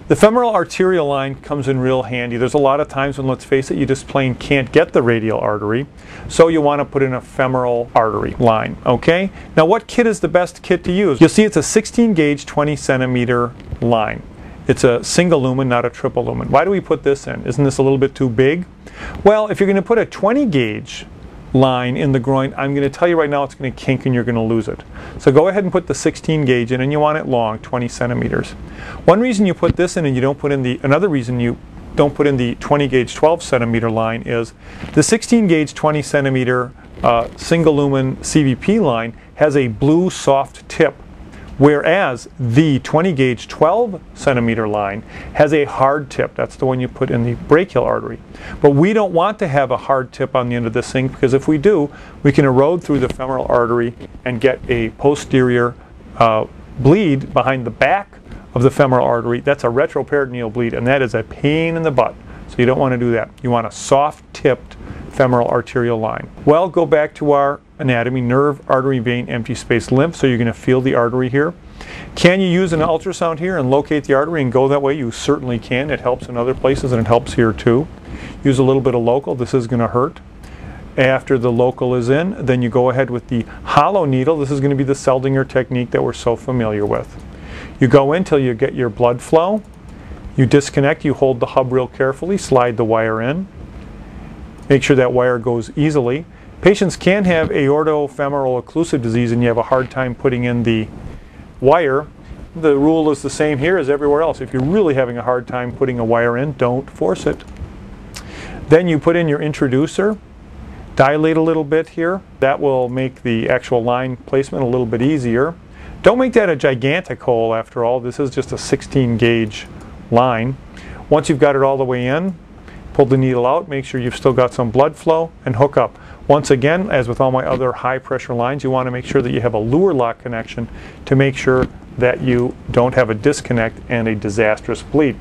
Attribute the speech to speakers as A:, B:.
A: The femoral arterial line comes in real handy. There's a lot of times when, let's face it, you just plain can't get the radial artery, so you want to put in a femoral artery line, okay? Now what kit is the best kit to use? You'll see it's a 16 gauge 20 centimeter line. It's a single lumen, not a triple lumen. Why do we put this in? Isn't this a little bit too big? Well, if you're going to put a 20 gauge line in the groin, I'm going to tell you right now it's going to kink and you're going to lose it. So go ahead and put the 16 gauge in, and you want it long, 20 centimeters. One reason you put this in and you don't put in another reason you don't put in the 20 gauge 12 centimeter line is the 16 gauge 20 centimeter single lumen CVP line has a blue soft tip, whereas the 20 gauge 12 centimeter line has a hard tip. That's the one you put in the brachial artery. But we don't want to have a hard tip on the end of this thing, because if we do, we can erode through the femoral artery and get a posterior bleed behind the back of the femoral artery. That's a retroperitoneal bleed, and that is a pain in the butt. So you don't want to do that. You want a soft tipped femoral arterial line. Well, go back to our anatomy: nerve, artery, vein, empty space, lymph. So you're going to feel the artery here. Can you use an ultrasound here and locate the artery and go that way? You certainly can. It helps in other places and it helps here too. Use a little bit of local. This is going to hurt. After the local is in, then you go ahead with the hollow needle. This is going to be the Seldinger technique that we're so familiar with. You go in till you get your blood flow. You disconnect. You hold the hub real carefully. Slide the wire in. Make sure that wire goes easily. Patients can have aortofemoral occlusive disease and you have a hard time putting in the wire. The rule is the same here as everywhere else. If you're really having a hard time putting a wire in, don't force it. Then you put in your introducer. Dilate a little bit here. That will make the actual line placement a little bit easier. Don't make that a gigantic hole after all. This is just a 16 gauge line. Once you've got it all the way in, pull the needle out, make sure you've still got some blood flow, and hook up. Once again, as with all my other high pressure lines, you want to make sure that you have a Luer lock connection to make sure that you don't have a disconnect and a disastrous bleed.